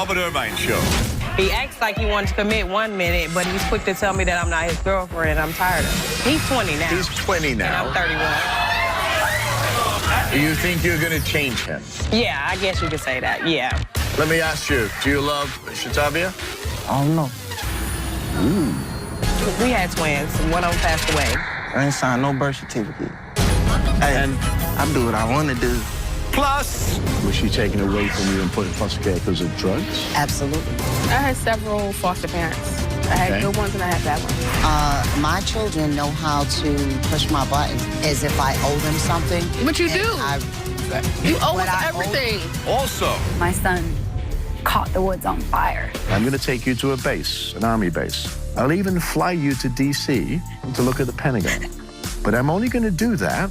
Robert Irvine Show. He acts like he wanted to commit 1 minute, but he's quick to tell me that I'm not his girlfriend. I'm tired of it. He's 20 now. He's 20 now. And I'm 31. Do you think you're going to change him? Yeah, I guess you could say that, yeah. Let me ask you, do you love Shatavia? I don't know. We had twins, and one of them passed away. I ain't signed no birth certificate. Hey, And I do what I want to do. plus, was she taken away from you and put in foster care because of drugs? Absolutely. I had several foster parents. I had Okay. good ones and I had bad ones. My children know how to push my button as if I owe them something. But you And do. You owe What us I owe- everything. Also, My son caught the woods on fire. I'm going to take you to a base, an army base. I'll even fly you to D.C. to look at the Pentagon. But I'm only going to do that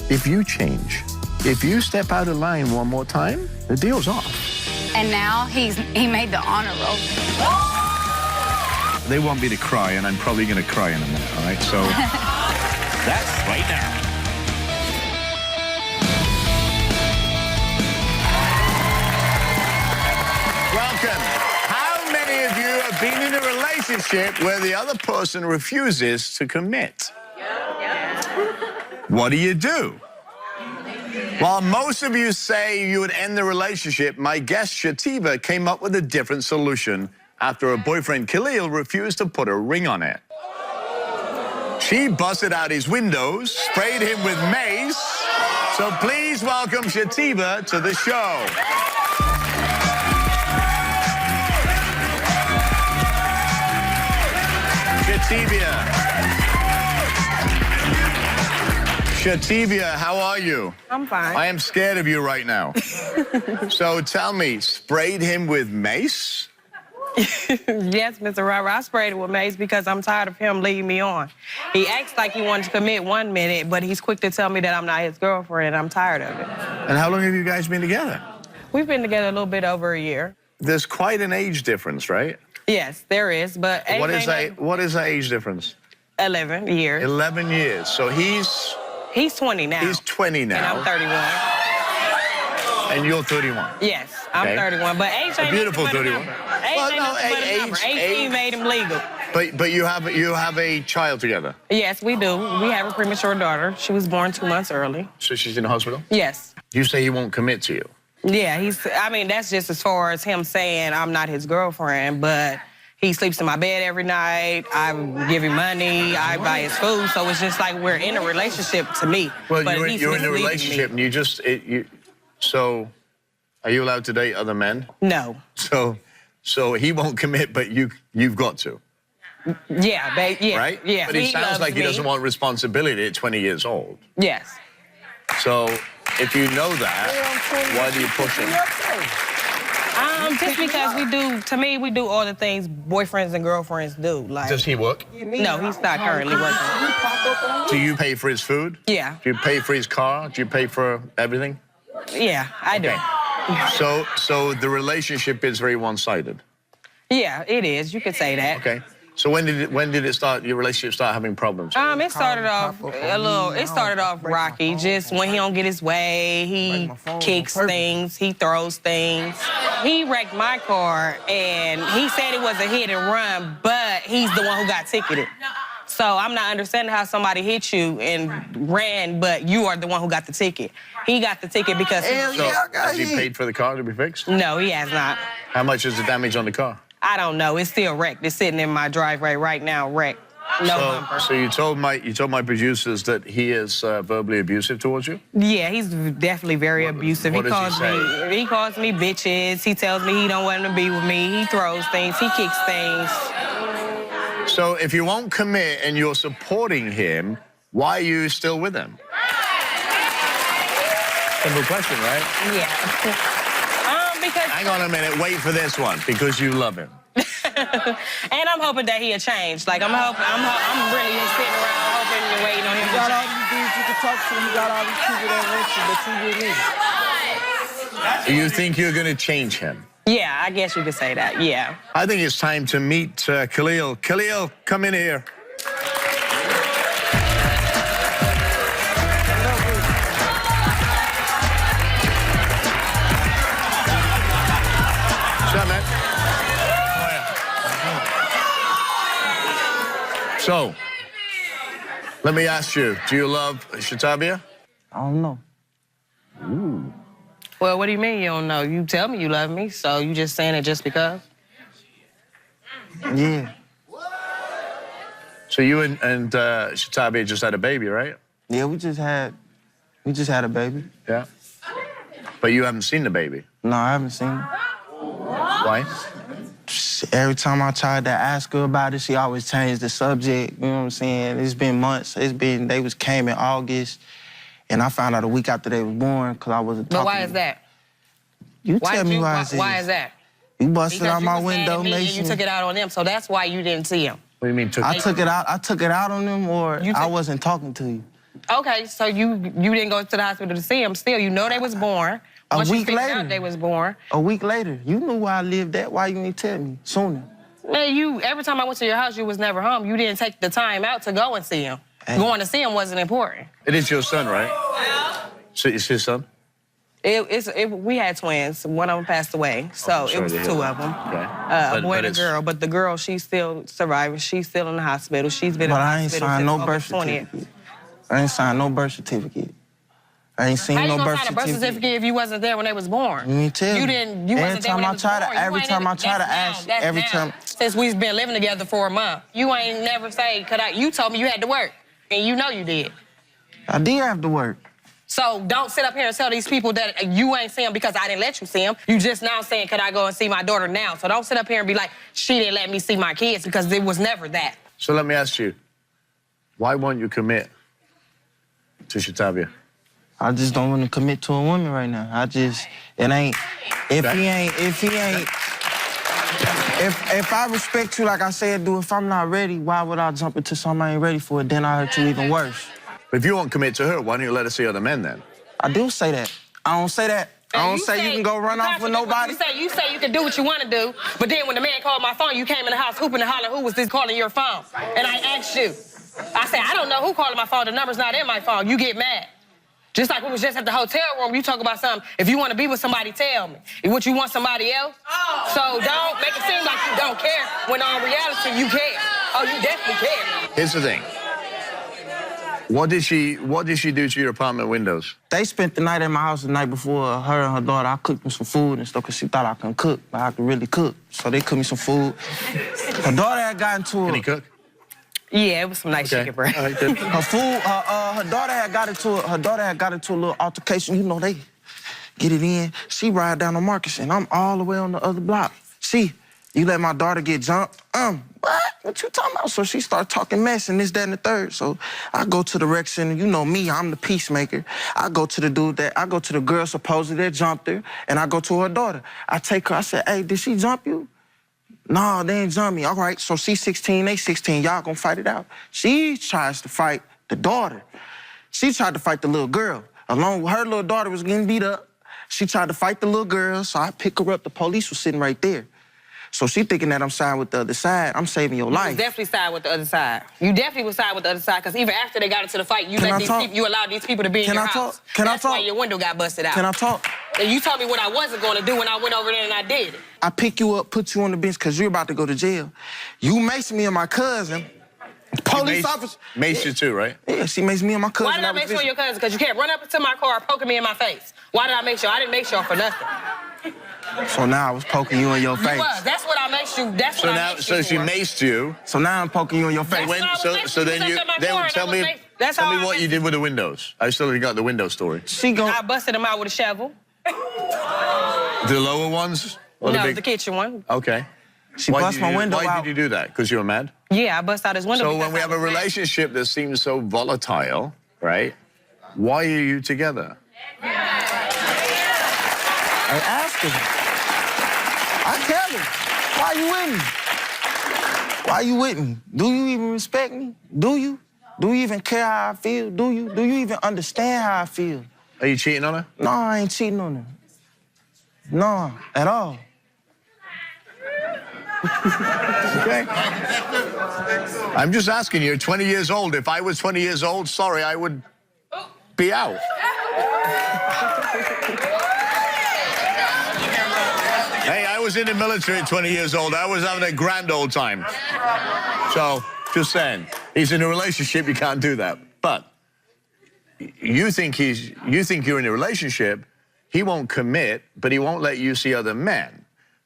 if you change. If you step out of line one more time, the deal's off. And now he made the honor roll. They want me to cry, and I'm probably going to cry in a minute, all right? So that's right now. Welcome. How many of you have been in a relationship where the other person refuses to commit? What do you do? While most of you say you would end the relationship, my guest Shativa came up with a different solution after her boyfriend Khalil refused to put a ring on it. She busted out his windows, sprayed him with mace. So please welcome Shativa to the show. Shativia, how are you? I'm fine. I am scared of you right now. So tell me, sprayed him with mace? Yes, Mr. Robert, I sprayed it with mace because I'm tired of him leading me on. He acts like he wanted to commit 1 minute, but he's quick to tell me that I'm not his girlfriend. I'm tired of it. And how long have you guys been together? We've been together a little bit over a year. There's quite an age difference, right? Yes, there is, but age What is ain't that? What is the age difference? 11 years. 11 years. So he's 20 now. 20 And I'm now, 31. and you're 31. Yes, I'm Okay. 31, but age ain't beautiful nothing but a 31. number. Age Well, ain't no, nothing but a number. age- 18 made him legal. But you have a child together. Yes, we do. We have a premature daughter. She was born 2 months early. So she's in the hospital? Yes. You say he won't commit to you. Yeah, that's just as far as him saying I'm not his girlfriend, but he sleeps in my bed every night. I give him money. I buy his food. So it's just like we're in a relationship to me. Well, but you're he's in a misleading me. relationship, and you just so are you allowed to date other men? No. So he won't commit, but you've got to, Yeah, yeah. right? Yeah. But he sounds loves like he me. doesn't want responsibility at 20 years old. Yes. So if you know that, why do you push him? Just because we do all the things boyfriends and girlfriends do. Like, Does he work? no, he's not currently working. Do you pay for his food? Yeah. Do you pay for his car? Do you pay for everything? Yeah, I do. So the relationship is very one-sided. Yeah, it is. You could say that. Okay. So when did it start? Your relationship start having problems? It started off It started off rocky. Just when he don't get his way, he kicks things, he throws things. He wrecked my car, and he said it was a hit and run, but he's the one who got ticketed. So I'm not understanding how somebody hit you and ran, but you are the one who got the ticket. He got the ticket because So has he paid for the car to be fixed? no, he has not. How much is the damage on the car? I don't know. It's still wrecked. It's sitting in my driveway right now, wrecked. No bumper. So you told my producers that he is verbally abusive towards you? Yeah, he's definitely very abusive. what He does he calls me bitches. He tells me he don't want to be with me. He throws things. He kicks things. So if you won't commit and you're supporting him, why are you still with him? Simple question, right? Yeah. Because Hang on a minute. Wait for this one. Because you love him. and I'm hoping that he'll change. Like I'm really just sitting around hoping and waiting on him You to got all change. these dudes you can talk to. You got all these people that want you, but you with me. Do you think you're going to change him? Yeah, I guess you could say that. Yeah. I think it's time to meet Khalil. Khalil, come in here. So up, man? So, let me ask you, do you love Shatabia? I don't know. Well, what do you mean you don't know? You tell me you love me, so you just saying it just because? Yeah. So you and Shatabia just had a baby, right? Yeah, we just had a baby. Yeah. But you haven't seen the baby. No, I haven't seen it. Why? Every time I tried to ask her about it, she always changed the subject. You know what I'm saying? It's been months. They came in August, and I found out a week after they was born because I wasn't talking. But why is that? You tell me why is that? You busted Because out you my was mad window, at me and Mason. you took it out on them, so that's why you didn't see him. What do you mean took I took it out on them, or I wasn't talking to you. Okay, so you didn't go to the hospital to see him. Still, you know they was born. Once A you week figured later. out they was born. A week later. You knew where I lived at. Why you didn't tell me sooner? Man, every time I went to your house, you was never home. You didn't take the time out to go and see him. Hey. Going to see him wasn't important. It is your son, right? So it's his son? We had twins. One of them passed away, so it was two of them. Okay. A boy and a girl. But the girl, she's still surviving. She's still in the hospital. She's been in the But I ain't hospital signed since no August birth 20th. certificate. I ain't signed no birth certificate. I ain't seen How you no gonna birth sign a birth certificate. certificate if you wasn't there when they was born? You ain't tell me. You didn't. You wasn't there when they was born. Every time I try to ask, every time. Since we've been living together for a month, you ain't never say, you told me you had to work, and you know you did. I did have to work. So don't sit up here and tell these people that you ain't see them because I didn't let you see them. You just now saying, could I go and see my daughter now? So don't sit up here and be like, she didn't let me see my kids, because it was never that. So let me ask you, why won't you commit to Shatabia? I just don't want to commit to a woman right now. If I respect you like I said, if I'm not ready, why would I jump into something I ain't ready for? Then I hurt you even worse. If you won't commit to her, why don't you let her see other men then? I do say that. I don't say that. I don't say you can go run off with nobody. You say you can do what you want to do, but then when the man called my phone, you came in the house hooping and hollering, who was this calling your phone? And I asked you. I said, I don't know who calling my phone. The number's not in my phone. You get mad. Just like we was just at the hotel room, you talk about something. If you want to be with somebody, tell me. What, you want somebody else? So don't make it seem like you don't care, when in reality, you care. Oh, you definitely care. Here's the thing. What did she do to your apartment windows? They spent the night at my house the night before. Her and her daughter, I cooked them some food and stuff because she thought I couldn't cook, but I could really cook. So they cooked me some food. Her daughter had gotten to Can he cook? Yeah, it was some nice chicken breast. All right, good. Her daughter had got into a little altercation. You know, they get it in. She ride down on Marcus, and I'm all the way on the other block. You let my daughter get jumped? What? What you talking about? So she started talking mess and this, that, and the third. So I go to the rec center. You know me, I'm the peacemaker. I go to the girl supposedly that jumped her, and I go to her daughter. I take her, I said, hey, did she jump you? No, they ain't jump me. All right, so she's 16, they 16. Y'all gonna fight it out. She tries to fight the daughter. She tried to fight the little girl. Along with her little daughter was getting beat up. She tried to fight the little girl, so I pick her up. The police was sitting right there. So she thinking that I'm siding with the other side. I'm saving your life. You definitely side with the other side. You definitely would side with the other side, because even after they got into the fight, you allowed these people to be in your house. That's why your window got busted out. Can I talk? And you told me what I wasn't going to do when I went over there and I did it. I pick you up, put you on the bench because you're about to go to jail. You maced me and my cousin. Police officer. Maced you too, right? Yeah, she maced me and my cousin. Why did I make sure your cousin? Because you can't run up into my car poking me in my face. Why did I make sure? I didn't make sure for nothing. So now I was poking you in your face. You was. That's what I made you. That's what I made you. So she maced you. So now I'm poking you in your face. So then tell me what you did with the windows. I still got the window story. I busted them out with a shovel. The lower ones? Or No, the kitchen one. Okay. She bust my window out. Why did you do that? Because you were mad? Yeah, I bust out his window. So when we have a relationship that seems so volatile, right? Why are you together? I ask her. I tell her, why you with me? Why you with me? Do you even respect me? Do you? Do you even care how I feel? Do you? Do you even understand how I feel? Are you cheating on her? No, I ain't cheating on her. No, at all. Okay. I'm just asking you, you're 20 years old. If I was 20 years old, sorry, I would be out. Hey, I was was in the military at 20 years old. I was having a grand old time. So, just saying, he's in a relationship, you can't do that. But you think you're in a relationship, he won't commit, but he won't let you see other men.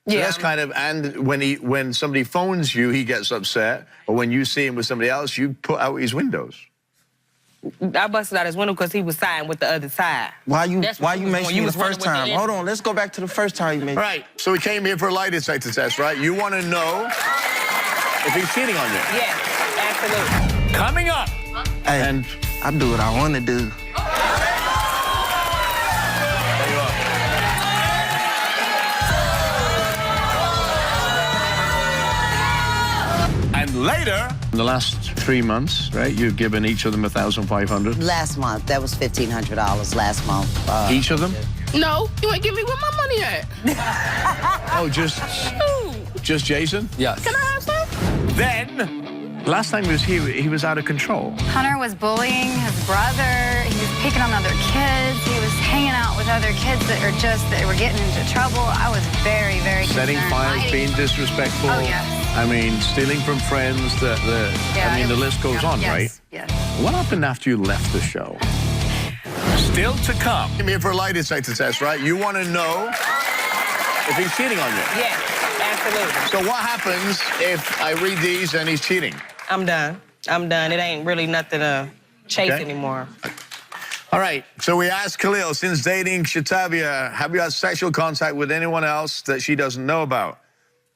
So Yeah. that's kind of, and when somebody phones you, he gets upset, or when you see him with somebody else, you put out his windows. I busted out his window because he was siding with the other side. Why you That's what he was mentioned doing. You the was running first with the time? end. Hold on, let's go back to the first time you mentioned. All right, so we came here for a lie detector test, right? You want to know if he's cheating on you. Yes, absolutely. Coming up. Hey, And I do what I want to do. there you are. And later, in the last 3 months, right, you've given each of them $1,500. Last month, that was $1,500 last month. Each of them? No, you ain't give me where my money at. Oh, just Jason? Yes. Can I have some? Then, last time he was here, he was out of control. Hunter was bullying his brother. He was picking on other kids. He was hanging out with other kids that were getting into trouble. I was very, very Setting concerned. fires, Lighting. being disrespectful. Oh, yes. I mean, stealing from friends. Yeah, I mean, it the was- list goes yeah, on, yes, right? Yes. What happened after you left the show? Still to come. I'm here for a lie detector test, right? You want to know if he's cheating on you. Yes, absolutely. So what happens if I read these and he's cheating? I'm done. I'm done. It ain't really nothing to chase Okay. anymore. All right, so we asked Khalil, since dating Shatavia, have you had sexual contact with anyone else that she doesn't know about?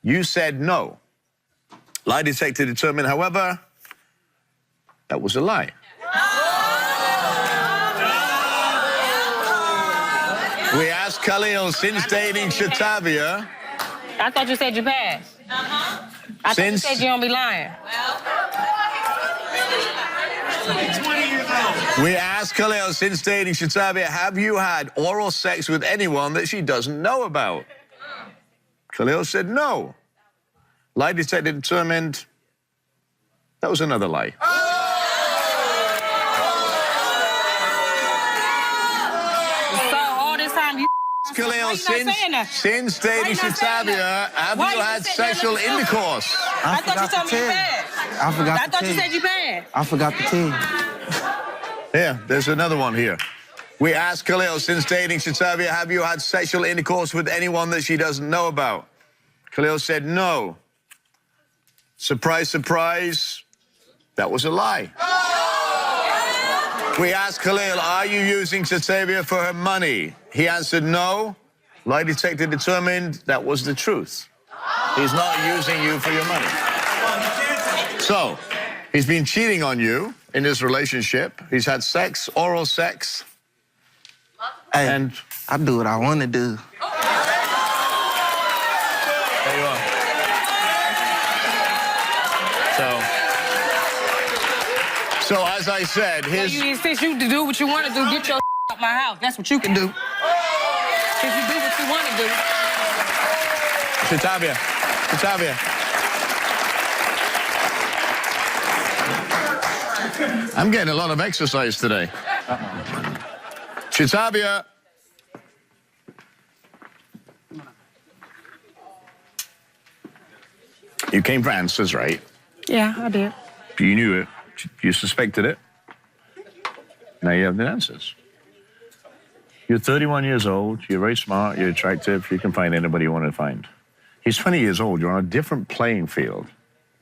You said no. Lie detector determined, however, that was a lie. We asked Khalil, since dating Shatavia, I thought you said you passed. I thought you Since- said you don't be lying. we asked Khalil, since dating Shatavia, have you had oral sex with anyone that she doesn't know about? Khalil said no. Lie detector determined that was another lie. So all this time you Khalil, Why you not saying that? since Why dating you not saying Shatavia, that? have Why you you had sitting there sexual looking up? intercourse? I thought you told me you passed. I forgot I to thought tell you you. said you passed. I forgot to tell you. Here, there's another one here. We asked Khalil, since dating Shatavia, have you had sexual intercourse with anyone that she doesn't know about? Khalil said no. Surprise, surprise, that was a lie. We asked Khalil, are you using Shatavia for her money? He answered no. Lie detector determined that was the truth. He's not using you for your money. So, he's been cheating on you in his relationship. He's had sex, oral sex. Hey, And- I do what I want to do. There you are. So as I said, his... You insist you to do what you want to do, get your out my house. That's what you can do. Since you do what you want to do. Shatavia. I'm getting a lot of exercise today. Shatavia. You came for answers, right? Yeah, I did. You knew it. You suspected it. Now you have the answers. You're 31 years old. You're very smart. You're attractive. You can find anybody you want to find. He's 20 years old. You're on a different playing field.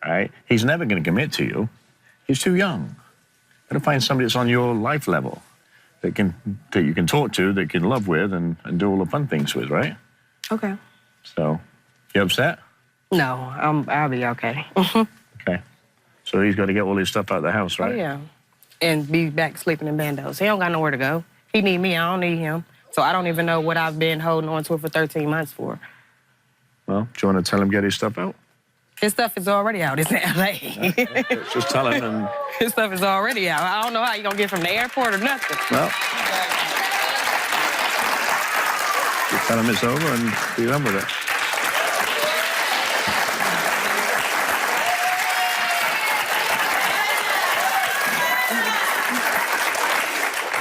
All right? He's never going to commit to you. He's too young. Got to find somebody that's on your life level that you can talk to, that you can love with, and do all the fun things with, right? Okay. So, you upset? No, I'll be okay. Okay. So he's got to get all his stuff out of the house, right? Oh, yeah. And be back sleeping in bandos. He don't got nowhere to go. He need me, I don't need him. So I don't even know what I've been holding on to for 13 months for. Well, do you want to tell him get his stuff out? His stuff is already out. It's in L.A. Just tell him and... His stuff is already out. I don't know how you gonna get from the airport or nothing. Well, you tell him it's over and be done with it.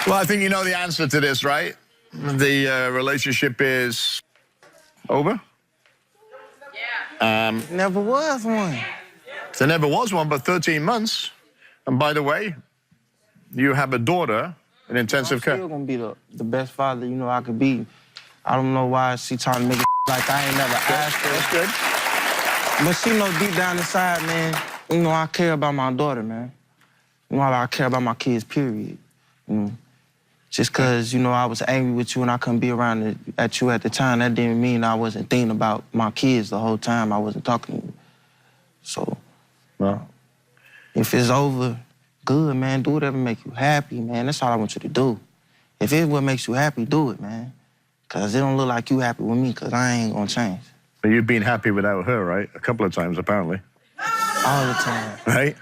Well, I think you know the answer to this, right? The relationship is over? Never was one. There never was one, but 13 months. And by the way, you have a daughter in intensive I'm care. still gonna be the best father, you know, I could be. I don't know why she trying to make it like I ain't never asked her. That's good. But she know deep down inside, man, you know, I care about my daughter, man. You know, I care about my kids, period. You know, just because, you know, I was angry with you and I couldn't be around at you at the time, that didn't mean I wasn't thinking about my kids the whole time. I wasn't talking to you. So, Well, if it's over, good, man. Do whatever make you happy, man. That's all I want you to do. If it's what makes you happy, do it, man. Because it don't look like you happy with me, because I ain't going to change. but you've been happy without her, right? A couple of times, apparently. All the time. Right?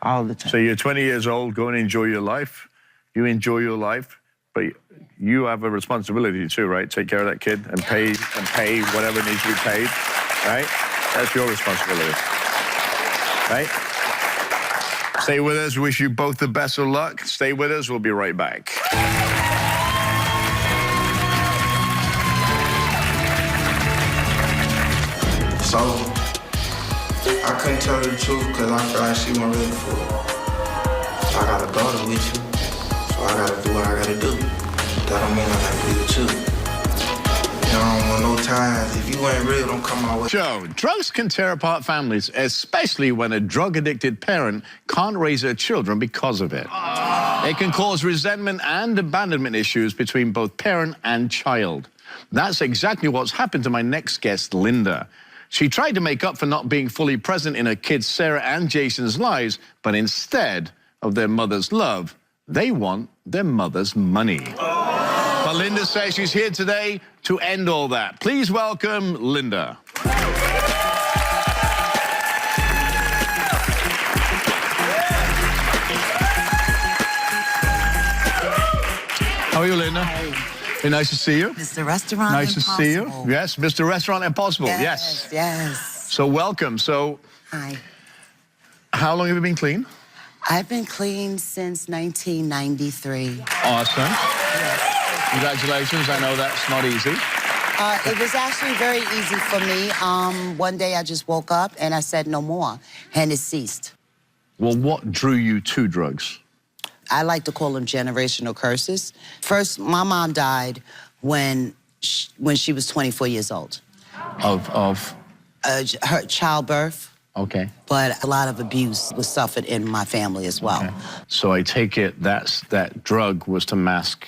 All the time. So you're 20 years old, go and enjoy your life. You enjoy your life, but you have a responsibility too, right? Take care of that kid and pay whatever needs to be paid, right? That's your responsibility, right? Stay with us. Wish you both the best of luck. Stay with us. We'll be right back. So, I couldn't tell her the truth because I feel like she wasn't ready for it. I got a daughter with you, so I gotta do what I gotta do. That don't mean I gotta be with you. You know, I don't want no ties. If you ain't real, don't come my way. Joe, drugs can tear apart families, especially when a drug-addicted parent can't raise their children because of it. It can cause resentment and abandonment issues between both parent and child. That's exactly what's happened to my next guest, Linda. She tried to make up for not being fully present in her kids, Sarah and Jason's lives, but instead of their mother's love, they want their mother's money. But Linda says she's here today to end all that. Please welcome Linda. How are you, Linda? Very nice to see you. Mr. Restaurant Nice to see you. Impossible. Yes, Mr. Restaurant Impossible. Yes, yes. So welcome. So Hi. how long have you been clean? I've been clean since 1993. Awesome. Congratulations. I know that's not easy. It was actually very easy for me. One day I just woke up and I said no more, and it ceased. Well, what drew you to drugs? I like to call them generational curses. First, my mom died when she was 24 years old. Of Her childbirth, okay. but a lot of abuse was suffered in my family as well. Okay. So I take it that drug was to mask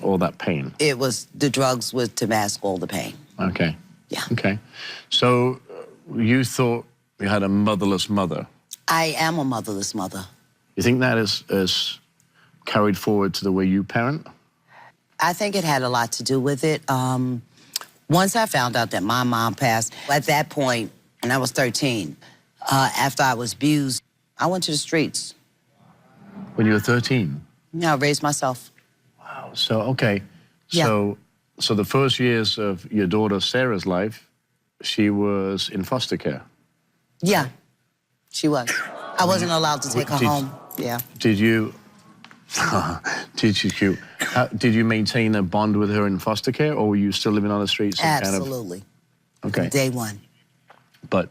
all that pain. It was, the drugs was to mask all the pain. Okay. Yeah. Okay. So you thought you had a motherless mother. I am a motherless mother. You think that is carried forward to the way you parent? I think it had a lot to do with it. Once I found out that my mom passed, at that point, and I was 13, after I was abused, I went to the streets. When you were 13? I raised myself. Wow. So, okay. Yeah. So the first years of your daughter Sarah's life, she was in foster care. Yeah, she was. I wasn't allowed to take her home. Yeah. Did you... Did you maintain a bond with her in foster care, or were you still living on the streets? And Absolutely. Okay. Day one. But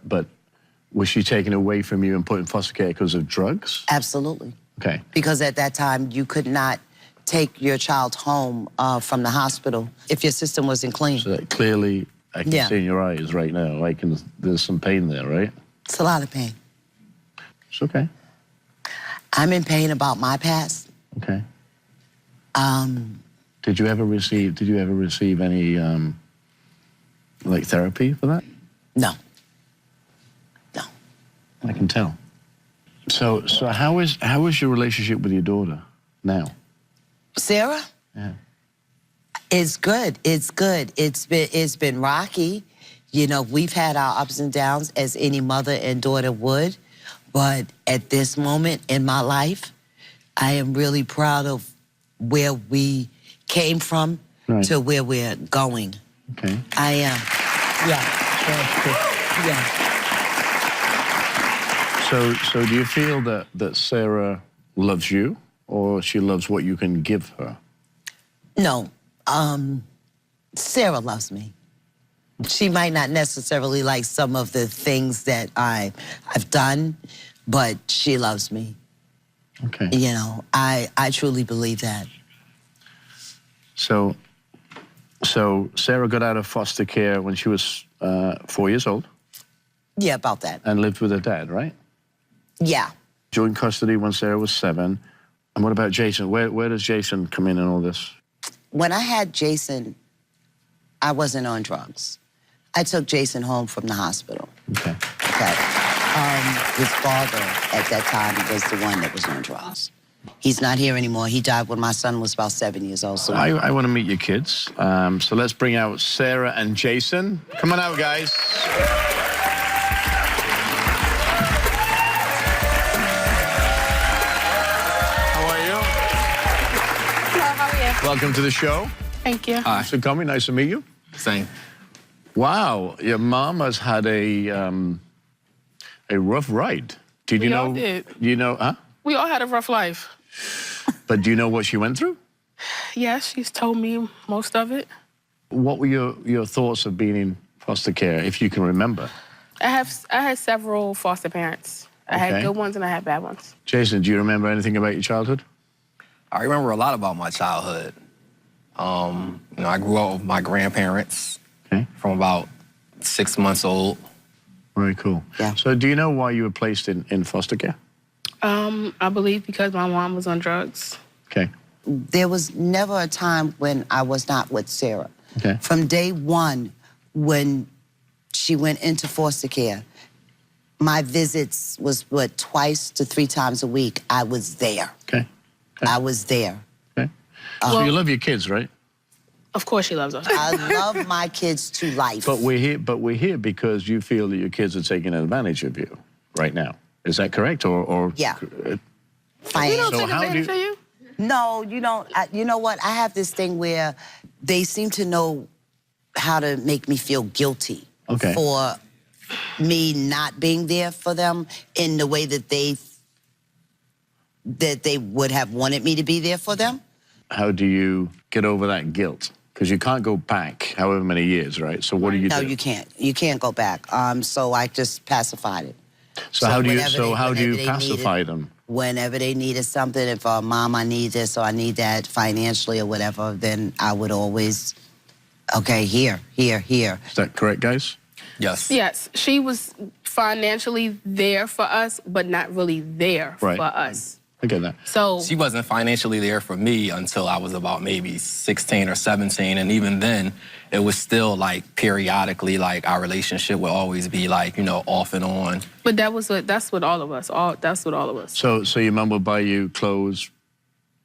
was she taken away from you and put in foster care because of drugs? Absolutely. Okay. Because at that time, you could not take your child home from the hospital if your system wasn't clean. So that clearly, I can see in your eyes right now, there's some pain there, right? It's a lot of pain. It's okay. I'm in pain about my past. Okay. Did you ever receive any like therapy for that? No. No. I can tell. So how is your relationship with your daughter now? Sarah? Yeah. It's good. It's good. It's been rocky. You know, we've had our ups and downs as any mother and daughter would. But at this moment in my life, I am really proud of where we came from to where we're going. Okay. I am. Yeah. Yeah. So do you feel that Sarah loves you, or she loves what you can give her? No. Sarah loves me. She might not necessarily like some of the things that I've done, but she loves me. Okay. You know, I truly believe that. So Sarah got out of foster care when she was 4 years old Yeah, about that. and lived with her dad, right? Yeah. Joined custody when Sarah was 7. And what about Jason? Where does Jason come in all this? When I had Jason, I wasn't on drugs. I took Jason home from the hospital. Okay. Okay. His father at that time was the one that was on drugs. He's not here anymore. He died when my son was about 7 years old. So I want to meet your kids. So let's bring out Sarah and Jason. Come on out, guys. How are you? Hello, how are you? Welcome to the show. Thank you. Thanks for coming. Nice to meet you. Same. Wow, your mom has had a rough ride. Did you We know? all did. You know, huh? We all had a rough life. But do you know what she went through? Yeah, she's told me most of it. What were your thoughts of being in foster care, if you can remember? I had several foster parents. I Okay. had good ones and I had bad ones. Jason, do you remember anything about your childhood? I remember a lot about my childhood. You know, I grew up with my grandparents Okay. from about 6 months old. Very cool. Yeah. So do you know why you were placed in foster care? I believe because my mom was on drugs. Okay. there was never a time when I was not with Sarah. Okay. From day one, when she went into foster care, my visits was, twice to 3 times a week. I was there. Okay. I was there. Okay. So you love your kids, right? Of course she loves us. I love my kids to life. But we're here because you feel that your kids are taking advantage of you right now. Is that correct? Or Yeah. We don't So take how do advantage you- of you. No, you don't. You know what? I have this thing where they seem to know how to make me feel guilty Okay. for me not being there for them in the way that they would have wanted me to be there for them. How do you get over that guilt? Because you can't go back however many years, right? So what do you No, do? you can't. You can't go back. So I just pacified it. So how do you whenever how do you whenever they pacify needed- them? Whenever they needed something, if Mom, I need this or I need that financially or whatever, then I would always, okay, here. Is that correct, guys? Yes. Yes, she was financially there for us, but not really there Right. for us. I get that. So She wasn't financially there for me until I was about maybe 16 or 17. And even then, it was still like periodically, like our relationship would always be like, you know, off and on. But that's what all of us. That's what all of us. So your mum will buy you clothes,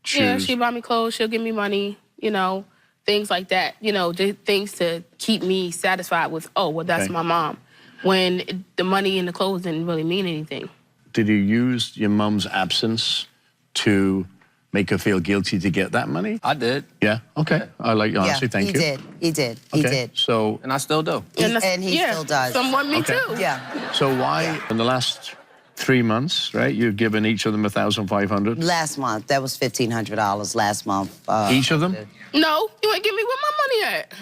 shoes. Yeah, she buy me clothes. She'll give me money. You know, things like that. You know, things to keep me satisfied with. Oh, well, that's Okay. my mom. When the money and the clothes didn't really mean anything. Did you use your mum's absence to make her feel guilty to get that money? I did, Yeah. Okay. I like your honesty. Thank he you. did. He did. He Okay. did. So and I still do. And He still does. Someone me Okay. too. Yeah. why in the last 3 months, right? You've given each of them 1,500. Last month, that was $1,500 last month. Each of them? No, you ain't give me where my money at.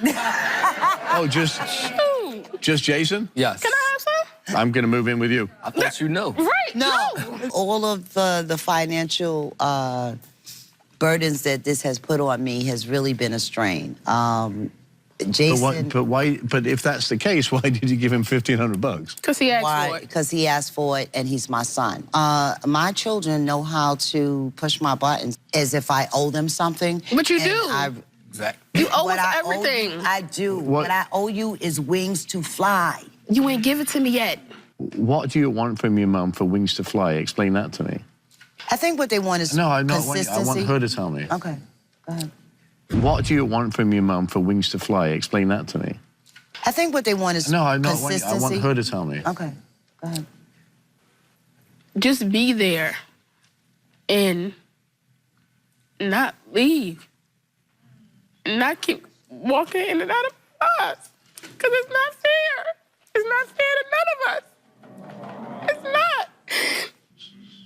Oh, just Jason? Yes. Can I have some? I'm gonna move in with you. I thought you knew. Right. No. All of the financial burdens that this has put on me has really been a strain. Jason, But if that's the case, why did you give him $1,500? Because he asked for why? it. Because he asked for it, and he's my son. My children know how to push my buttons as if I owe them something. But you and do. Exactly. You owe What us I owe everything. you, I do. What- What I owe you is wings to fly. You ain't give it to me yet. What do you want from your mum for wings to fly? Explain that to me. I think what they want is No, I don't want. I consistency. want her to tell me. Okay, go ahead. What do you want from your mum for wings to fly? Explain that to me. I think what they want is No, I'm not. consistency. I want her to tell me. Okay, go ahead. Just be there and not leave. Not keep walking in and out of us. Because it's not fair. It's not fair to none of us. It's not.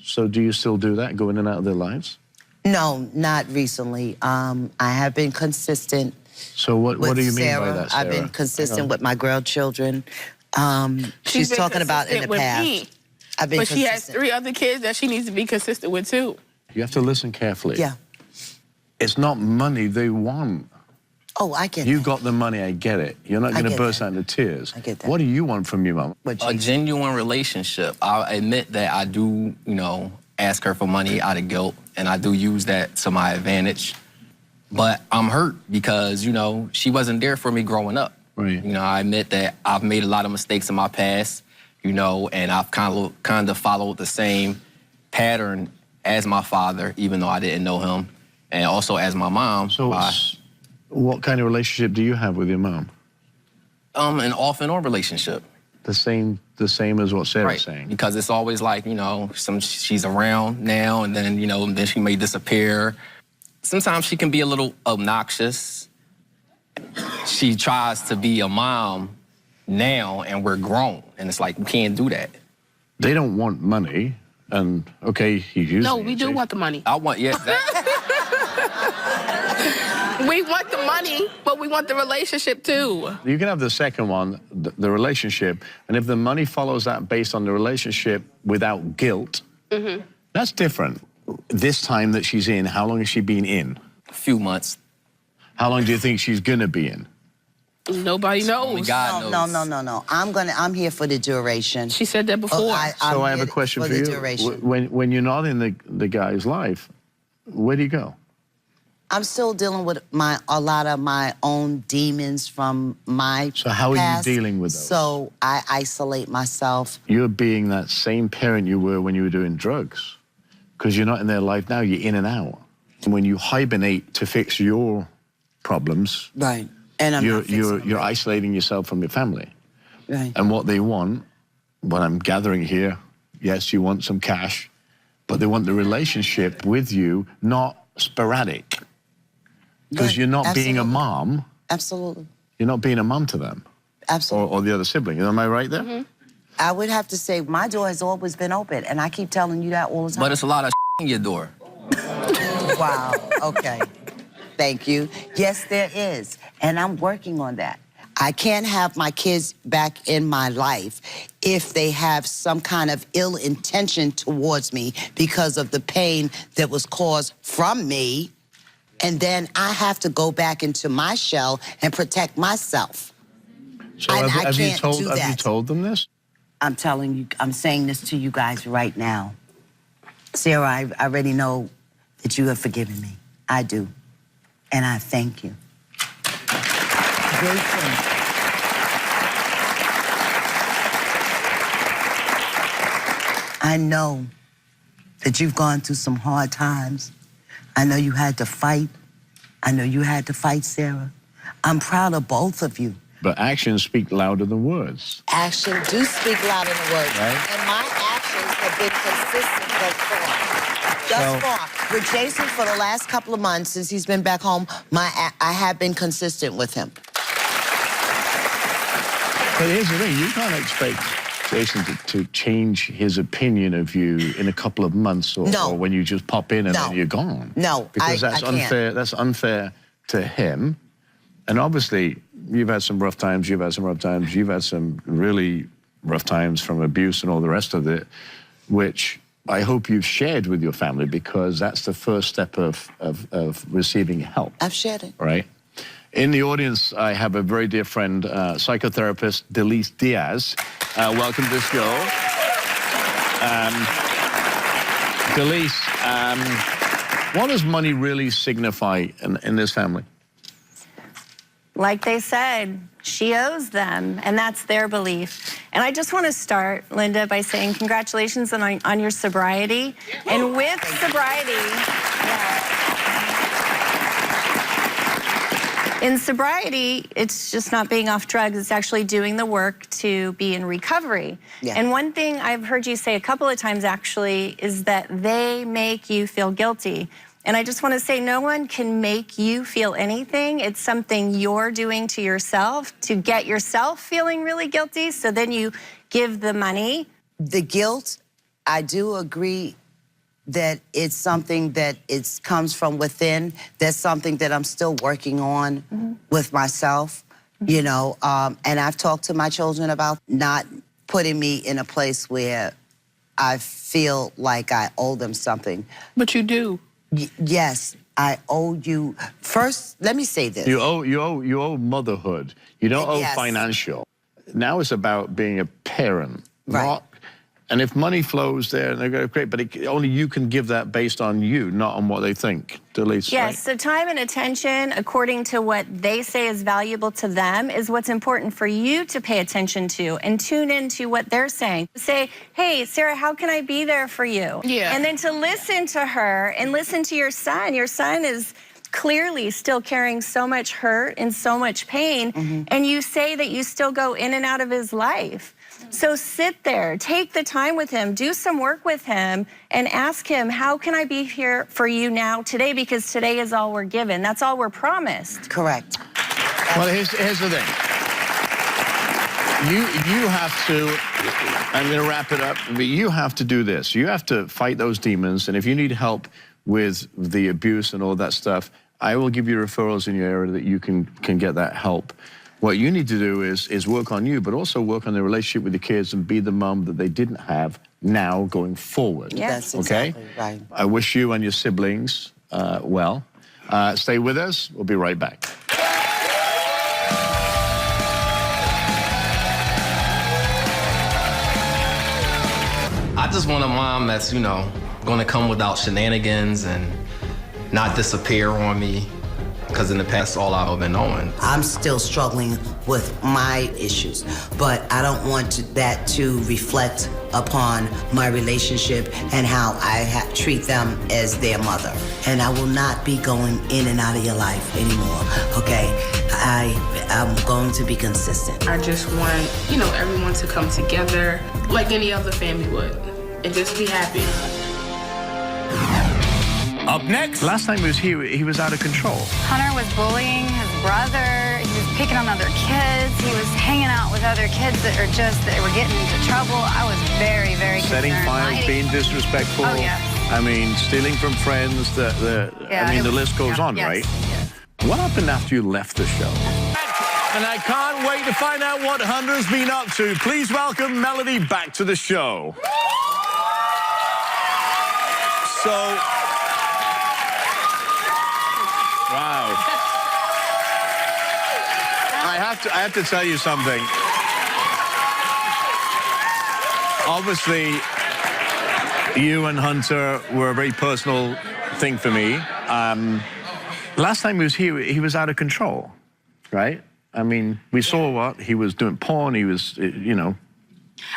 So do you still do that, go in and out of their lives? No, not recently. I have been consistent So what with do you mean Sarah. by that, Sarah? I've been consistent with my grandchildren. She's been talking about in the consistent with past. me, I've been but she has consistent. 3 other kids that she needs to be consistent with too. You have to listen carefully. Yeah. It's not money they want. Oh, I get You that. got the money, I get it. You're not I going to get burst that. out into tears. I get that. What do you want from your mom? But A she- genuine relationship. I admit that I do, ask her for money out of guilt, and I do use that to my advantage. But I'm hurt because, she wasn't there for me growing up. Right. I admit that I've made a lot of mistakes in my past, and I've kind of followed the same pattern as my father, even though I didn't know him, and also as my mom. So what kind of relationship do you have with your mom? An off and on relationship. The same as what Sarah's Right, saying. because it's always like, she's around now and then, then she may disappear. Sometimes she can be a little obnoxious. She tries to be a mom now and we're grown. And it's like, we can't do that. They don't want money, and okay, he's using No, it, we do see? want the money. I want, We want the money, but we want the relationship too. You can have the second one, the relationship, and if the money follows that based on the relationship without guilt, that's different. This time that she's in, how long has she been in? a few months. How long do you think she's gonna be in? Nobody Only knows. God knows. No. I'm here for the duration. She said that before. So I have a here question for the you. duration. When you're not in the guy's life, where do you go? I'm still dealing with a lot of my own demons from my So how are you past. dealing with those? So I isolate myself. You're being that same parent you were when you were doing drugs, because you're not in their life now. You're in and out. And when you hibernate to fix your problems, Right. And I'm not fixing them. you're isolating yourself from your family. Right. And what they want, what I'm gathering here, yes, you want some cash, but they want the relationship with you, not sporadic. Because Right. you're not being a Absolutely. mom. Absolutely. You're not being a mom to them Absolutely. or the other sibling. Am I right there? I would have to say my door has always been open, and I keep telling you that all the time. But it's a lot of in your door. Wow. Okay. Thank you. Yes, there is. And I'm working on that. I can't have my kids back in my life if they have some kind of ill intention towards me because of the pain that was caused from me. And then I have to go back into my shell and protect myself. So I have you can't told do have you that. told them this? I'm telling you, I'm saying this to you guys right now. Sarah, I already know that you have forgiven me. I do. And I thank you. Great thing. I know that you've gone through some hard times. I know you had to fight. I know you had to fight, Sarah. I'm proud of both of you. But actions speak louder than words. Actions do speak louder than words. Right. And my actions have been consistent thus far. Thus far. With Jason for the last couple of months since he's been back home, I have been consistent with him. But here's the thing, you can't expect Jason to change his opinion of you in a couple of months or, No. or when you just pop in and No. then you're gone. No, Because I that's can't. unfair. That's unfair to him. And obviously, you've had some rough times, you've had some rough times, you've had some really rough times from abuse and all the rest of it, which I hope you've shared with your family because that's the first step of receiving help. I've shared it. Right. In the audience, I have a very dear friend, psychotherapist Delise Diaz. Welcome to the show. Delise, what does money really signify in this family? Like they said, she owes them, and that's their belief. And I just want to start, Linda, by saying congratulations on your sobriety. And with sobriety, in sobriety, it's just not being off drugs, it's actually doing the work to be in recovery. Yeah. And one thing I've heard you say a couple of times actually is that they make you feel guilty. And I just want to say no one can make you feel anything. It's something you're doing to yourself to get yourself feeling really guilty, so then you give the money. The guilt, I do agree that it's something that comes from within. That's something that I'm still working on with myself, you know. And I've talked to my children about not putting me in a place where I feel like I owe them something. But you do. Yes, I owe you. First, let me say this. You owe motherhood. You don't owe Yes. financial. Now it's about being a parent, Right. not. And if money flows there, they're going to great. But only you can give that based on you, not on what they think. Delise, Yes, right? so time and attention, according to what they say is valuable to them, is what's important for you to pay attention to and tune into what they're saying. Say, hey, Sarah, how can I be there for you? Yeah. And then to listen to her and listen to your son. Your son is clearly still carrying so much hurt and so much pain, and you say that you still go in and out of his life. So sit there, take the time with him, do some work with him, and ask him, how can I be here for you now today? Because today is all we're given. That's all we're promised. Correct. Well, here's the thing. You have to, I'm going to wrap it up, but you have to do this. You have to fight those demons, and if you need help with the abuse and all that stuff, I will give you referrals in your area that you can get that help. What you need to do is work on you, but also work on the relationship with the kids and be the mom that they didn't have now going forward. Yes. That's exactly right. I wish you and your siblings well. Stay with us. We'll be right back. I just want a mom that's, you know, gonna come without shenanigans and not disappear on me. Because in the past, all I've been knowing. I'm still struggling with my issues, but I don't want that to reflect upon my relationship and how I treat them as their mother. And I will not be going in and out of your life anymore, okay? I'm going to be consistent. I just want, you know, everyone to come together like any other family would and just be happy. Up next. Last time he was here, he was out of control. Hunter was bullying his brother. He was picking on other kids. He was hanging out with other kids that were getting into trouble. I was very, very Setting concerned. fires, being disrespectful. Oh, yes. I mean, stealing from friends. Yeah, I mean, it the was- list goes yeah, on, yes, right? yes. What happened after you left the show? And I can't wait to find out what Hunter's been up to. Please welcome Melody back to the show. So... Wow. I have to tell you something. Obviously, you and Hunter were a very personal thing for me. Last time he was here, he was out of control, right? I mean, we saw what he was doing porn. He was, you know.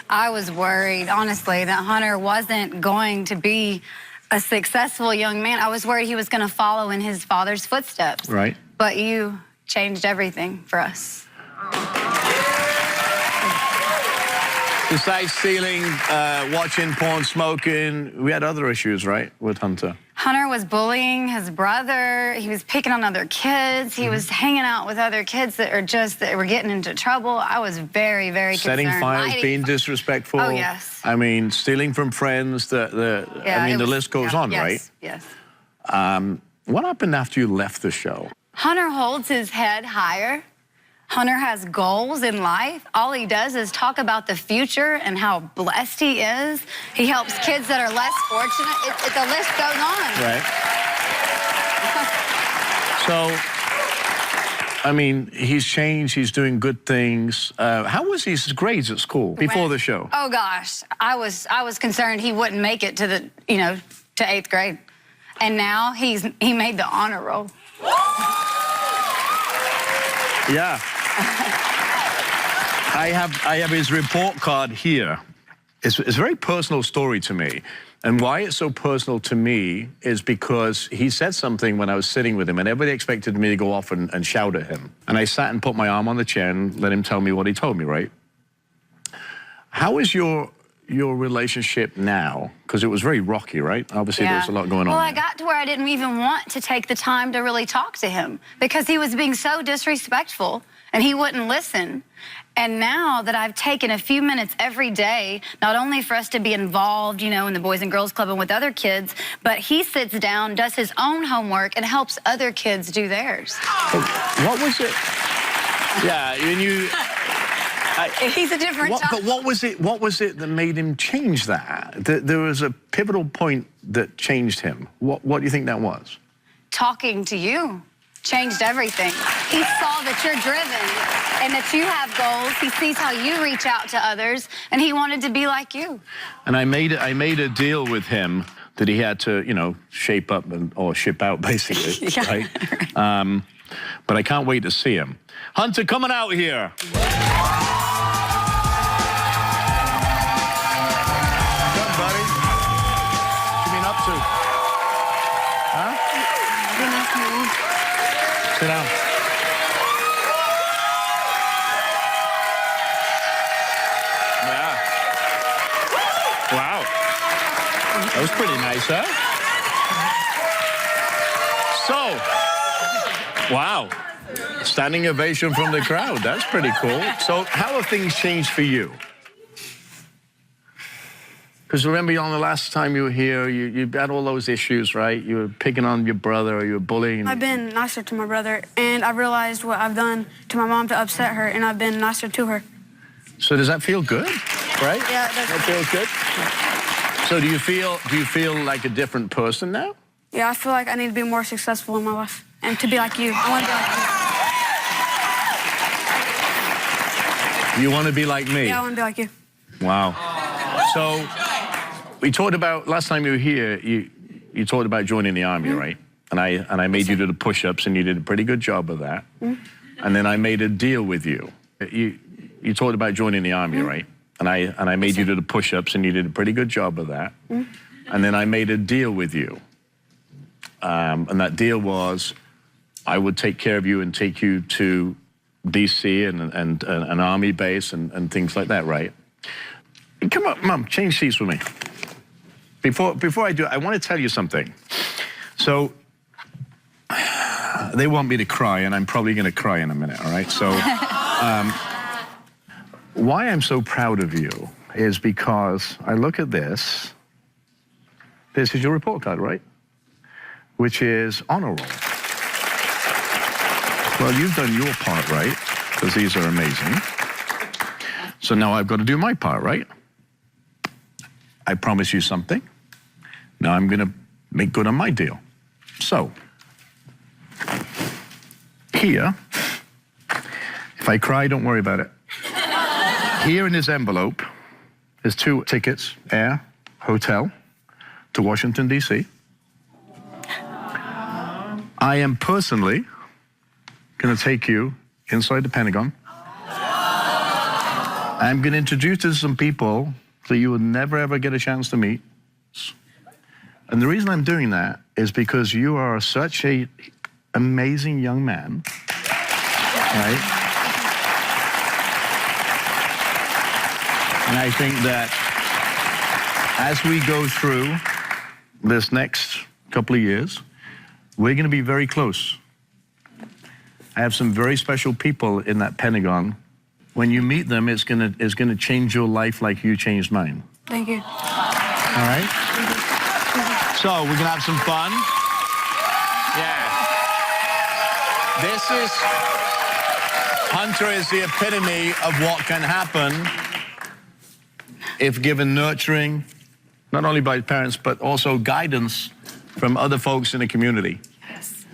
I was worried, honestly, that Hunter wasn't going to be a successful young man. I was worried he was going to follow in his father's footsteps. Right. But you changed everything for us. Besides stealing, watching porn, smoking, we had other issues, right, with Hunter? Hunter was bullying his brother. He was picking on other kids. He was hanging out with other kids that were getting into trouble. I was very, very Setting concerned. fires, Lighting being disrespectful. Oh, yes. I mean, stealing from friends. Yeah, I mean, it the was- list goes yeah, on, yes, right? Yes. What happened after you left the show? Hunter holds his head higher. Hunter has goals in life. All he does is talk about the future and how blessed he is. He helps kids that are less fortunate. The list goes on. Right. So, I mean, he's changed. He's doing good things. How was his grades at school before the show? Oh gosh, I was concerned he wouldn't make it to to 8th grade, and now he made the honor roll. Yeah. I have his report card here. It's a very personal story to me. And why it's so personal to me is because he said something when I was sitting with him, and everybody expected me to go off and shout at him. And I sat and put my arm on the chair and let him tell me what he told me, right? How is your relationship now? Because it was very rocky, right? Obviously, Yeah. there's a lot going on. Well, I there. got to where I didn't even want to take the time to really talk to him because he was being so disrespectful and he wouldn't listen. And now that I've taken a few minutes every day, not only for us to be involved, you know, in the Boys and Girls Club and with other kids, but he sits down, does his own homework, and helps other kids do theirs. What was it? Yeah, and you... He's a different child. But what was it that made him change that? There was a pivotal point that changed him. What do you think that was? Talking to you changed everything. He saw that you're driven and that you have goals. He sees how you reach out to others, and he wanted to be like you. And I made a deal with him that he had to, you know, shape up or ship out, basically, Yeah. right? But I can't wait to see him. Hunter, coming out here. What's up, buddy? What you been up to? Huh? Sit down. Yeah. Wow. That was pretty nice, huh? So, wow. Standing ovation from the crowd. That's pretty cool. So, how have things changed for you? Because remember, on the last time you were here, you had all those issues, right? You were picking on your brother, or you were bullying. I've been nicer to my brother, and I realized what I've done to my mom to upset her, and I've been nicer to her. So does that feel good, right? Yeah, it does. That feels good. So do you feel like a different person now? Yeah, I feel like I need to be more successful in my life, and to be like you. I want to be like you. You want to be like me? Yeah, I want to be like you. Wow. So we talked about last time you were here. You talked about joining the army, right? And I made you do the push-ups, and you did a pretty good job of that. And then I made a deal with you. You talked about joining the army, right? And I made you do the push-ups, and you did a pretty good job of that. And then I made a deal with you. And that deal was I would take care of you and take you to DC and an army base and things like that, right? Come on, Mom, change seats with me. Before I do, I want to tell you something. So they want me to cry, and I'm probably going to cry in a minute, all right? So why I'm so proud of you is because I look at this. This is your report card, right? Which is honor roll. Well, you've done your part, right? Because these are amazing. So now I've got to do my part, right? I promise you something. Now I'm going to make good on my deal. So, here, if I cry, don't worry about it. Here in this envelope is 2 tickets, air, hotel, to Washington, D.C. I am personally going to take you inside the Pentagon. I'm going to introduce you to some people that you will never, ever get a chance to meet. And the reason I'm doing that is because you are such an amazing young man, right? And I think that as we go through this next couple of years, we're going to be very close. I have some very special people in that Pentagon. When you meet them, it's gonna change your life like you changed mine. Thank you. All right? So we're gonna have some fun. Yeah. This is, Hunter is the epitome of what can happen if given nurturing, not only by parents, but also guidance from other folks in the community. Yes.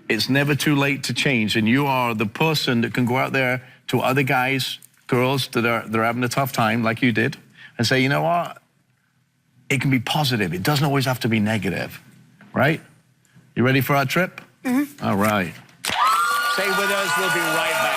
It's never too late to change, and you are the person that can go out there to other guys, girls that are having a tough time, like you did, and say, you know what? It can be positive. It doesn't always have to be negative, right? You ready for our trip? All right. Stay with us. We'll be right back.